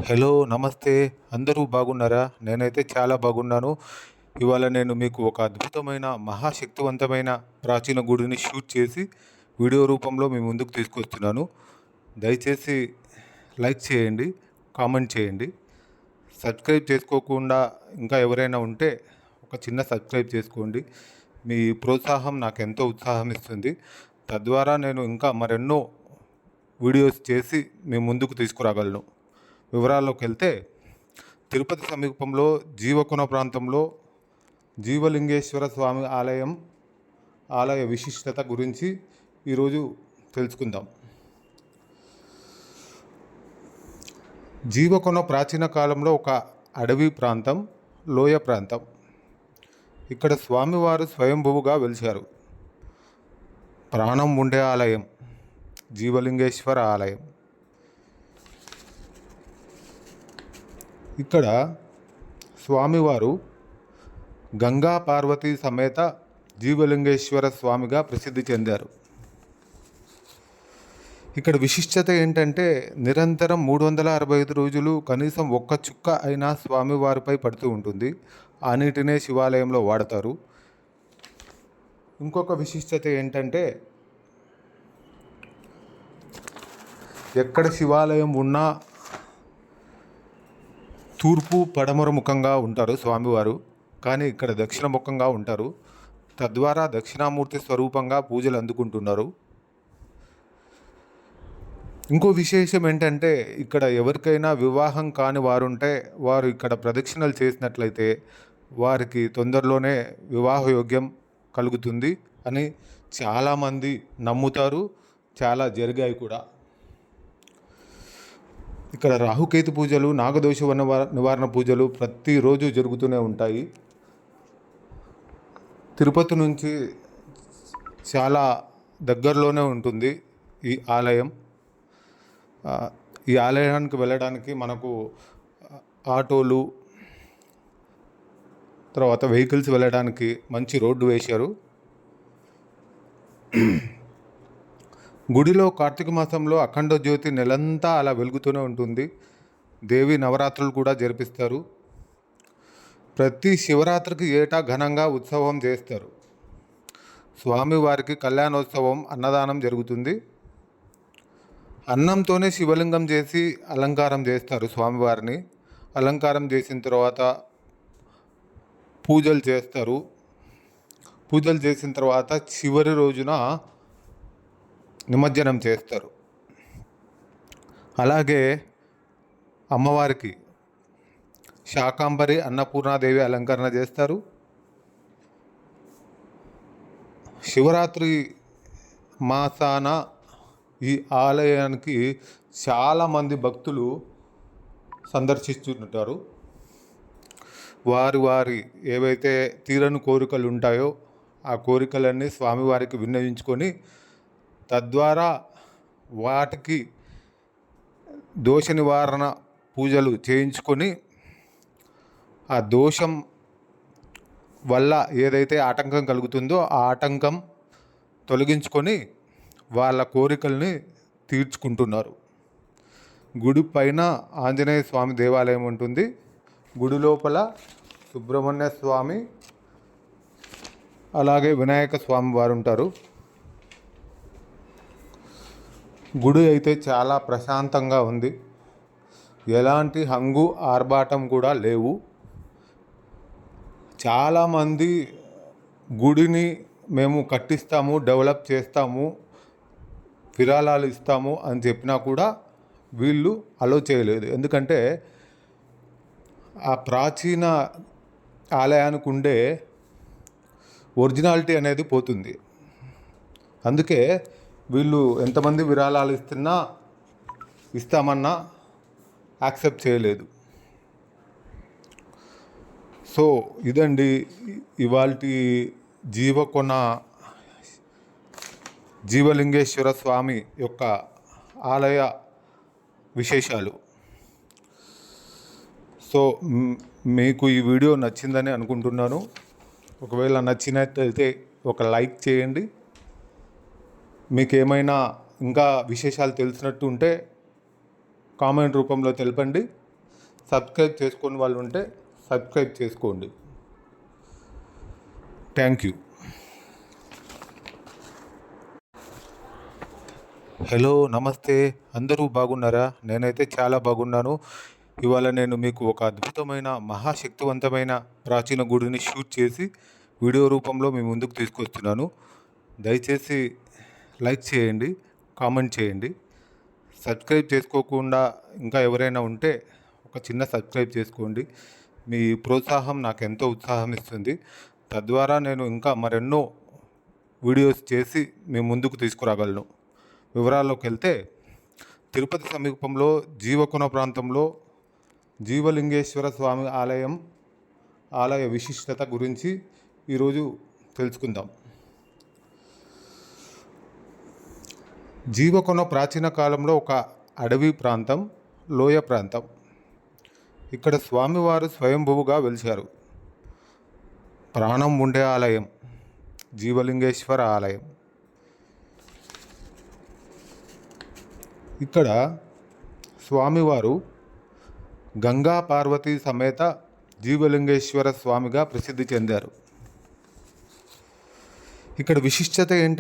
Hello నమస్తే. అందరూ బాగున్నారా? నేనైతే చాలా బాగున్నాను. ఇవాళ నేను మీకు ఒక అద్భుతమైన, మహాశక్తివంతమైన ప్రాచీన గుడిని షూట్ చేసి వీడియో రూపంలో మీ ముందుకు తీసుకొస్తున్నాను. దయచేసి లైక్ చేయండి, కామెంట్ చేయండి. సబ్స్క్రైబ్ చేసుకోకుండా ఇంకా ఎవరైనా ఉంటే ఒక చిన్న సబ్స్క్రైబ్ చేసుకోండి. మీ ప్రోత్సాహం నాకెంతో ఉత్సాహం ఇస్తుంది. తద్వారా నేను ఇంకా మరెన్నో వీడియోస్ చేసి మీ ముందుకు తీసుకురాగలను. వివరాల్లోకి వెళ్తే, తిరుపతి సమీపంలో జీవకొన ప్రాంతంలో జీవలింగేశ్వర స్వామి ఆలయ విశిష్టత గురించి ఈరోజు తెలుసుకుందాం. జీవకొన ప్రాచీన కాలంలో ఒక అడవి ప్రాంతం, లోయ ప్రాంతం. ఇక్కడ స్వామివారు స్వయంభువుగా వెలిశారు. ప్రాణం ఉండే ఆలయం జీవలింగేశ్వర ఆలయం. ఇక్కడ స్వామివారు గంగా పార్వతీ సమేత జీవలింగేశ్వర స్వామిగా ప్రసిద్ధి చెందారు. ఇక్కడ విశిష్టత ఏంటంటే, నిరంతరం 365 రోజులు కనీసం ఒక్క చుక్క అయినా స్వామివారిపై పడుతూ ఉంటుంది. ఆ నీటినే శివాలయంలో వాడతారు. ఇంకొక విశిష్టత ఏంటంటే, ఎక్కడ శివాలయం ఉన్నా తూర్పు పడమర ముఖంగా ఉంటారు స్వామివారు, కానీ ఇక్కడ దక్షిణ ముఖంగా ఉంటారు. తద్వారా దక్షిణామూర్తి స్వరూపంగా పూజలు అందుకుంటున్నారు. ఇంకో విశేషం ఏంటంటే, ఇక్కడ ఎవరికైనా వివాహం కాని వారుంటే వారు ఇక్కడ ప్రదక్షిణలు చేసినట్లయితే వారికి తొందరలోనే వివాహ యోగ్యం కలుగుతుంది అని చాలామంది నమ్ముతారు. చాలా జరిగాయి కూడా. ఇక్కడ రాహుకేతు పూజలు, నాగదోష నివారణ పూజలు ప్రతిరోజు జరుగుతూనే ఉంటాయి. తిరుపతి నుంచి చాలా దగ్గరలోనే ఉంటుంది ఈ ఆలయం. ఈ ఆలయానికి వెళ్ళడానికి మనకు ఆటోలు, తర్వాత వెహికల్స్ వెళ్ళడానికి మంచి రోడ్డు వేశారు. గుడిలో కార్తీక మాసంలో అఖండ జ్యోతి నెలంతా అలా వెలుగుతూనే ఉంటుంది. దేవి నవరాత్రులు కూడా జరిపిస్తారు. ప్రతి శివరాత్రికి ఏటా ఘనంగా ఉత్సవం చేస్తారు. స్వామివారికి కళ్యాణోత్సవం, అన్నదానం జరుగుతుంది. అన్నంతోనే శివలింగం చేసి అలంకారం చేస్తారు స్వామివారిని. అలంకారం చేసిన తర్వాత పూజలు చేస్తారు. పూజలు చేసిన తర్వాత చివరి రోజున నిమజ్జనం చేస్తారు. అలాగే అమ్మవారికి శాకాంబరి, అన్నపూర్ణాదేవి అలంకరణ చేస్తారు. శివరాత్రి మాసాన ఈ ఆలయానికి చాలామంది భక్తులు సందర్శిస్తుంటారు. వారి ఏవైతే తీరని కోరికలు ఉంటాయో ఆ కోరికలన్నీ స్వామివారికి విన్నవించుకొని, తద్వారా వాటికి దోష నివారణ పూజలు చేయించుకొని, ఆ దోషం వల్ల ఏదైతే ఆటంకం కలుగుతుందో ఆ ఆటంకం తొలగించుకొని వాళ్ళ కోరికల్ని తీర్చుకుంటున్నారు. గుడి పైన ఆంజనేయ స్వామి దేవాలయం ఉంటుంది. గుడి లోపల సుబ్రహ్మణ్య స్వామి, అలాగే వినాయక స్వామి వారు ఉంటారు. గుడి అయితే చాలా ప్రశాంతంగా ఉంది. ఎలాంటి హంగు ఆర్భాటం కూడా లేవు. చాలామంది గుడిని మేము కట్టిస్తాము, డెవలప్ చేస్తాము, విరాళాలు ఇస్తాము అని చెప్పినా కూడా వీళ్ళు అలో చేయలేదు. ఎందుకంటే ఆ ప్రాచీన ఆలయానికి ఉండే ఒరిజినాలిటీ అనేది పోతుంది. అందుకే వీళ్ళు ఎంతమంది విరాళాలు ఇస్తామన్నా యాక్సెప్ట్ చేయలేదు. సో ఇదండి ఇవాల్టి జీవకొన జీవలింగేశ్వర స్వామి యొక్క ఆలయ విశేషాలు. సో మీకు ఈ వీడియో నచ్చిందని అనుకుంటున్నాను. ఒకవేళ నచ్చినట్లయితే ఒక లైక్ చేయండి. మీకు ఏమైనా ఇంకా విశేషాలు తెలిసినట్టు ఉంటే కామెంట్ రూపంలో తెలపండి. సబ్స్క్రైబ్ చేసుకుని వాళ్ళు ఉంటే సబ్స్క్రైబ్ చేసుకోండి. Thank you. హలో, నమస్తే. అందరూ బాగున్నారా? నేనైతే చాలా బాగున్నాను. ఇవాళ నేను మీకు ఒక అద్భుతమైన మహాశక్తివంతమైన ప్రాచీన గుడిని షూట్ చేసి వీడియో రూపంలో మీ ముందుకు తీసుకొస్తున్నాను. దయచేసి లైక్ చేయండి, కామెంట్ చేయండి. సబ్స్క్రైబ్ చేసుకోకుండా ఇంకా ఎవరైనా ఉంటే ఒక చిన్న సబ్స్క్రైబ్ చేసుకోండి. మీ ప్రోత్సాహం నాకు ఎంతో ఉత్సాహం ఇస్తుంది. తద్వారా నేను ఇంకా మరెన్నో వీడియోస్ చేసి మీ ముందుకు తీసుకురాగలను. వివరాల్లోకి వెళ్తే, తిరుపతి సమీపంలో జీవకొన ప్రాంతంలో జీవలింగేశ్వర స్వామి ఆలయ విశిష్టత గురించి ఈరోజు తెలుసుకుందాం. జీవకొన ప్రాచీన కాలంలో ఒక అడవి ప్రాంతం, లోయ ప్రాంతం. ఇక్కడ స్వామివారు స్వయంభువుగా వెలిశారు. ప్రాణం ఉండే ఆలయం జీవలింగేశ్వర ఆలయం. ఇక్కడ స్వామివారు గంగా పార్వతీ సమేత జీవలింగేశ్వర స్వామిగా ప్రసిద్ధి చెందారు. ఇక్కడ విశిష్టత ఏంటంటే,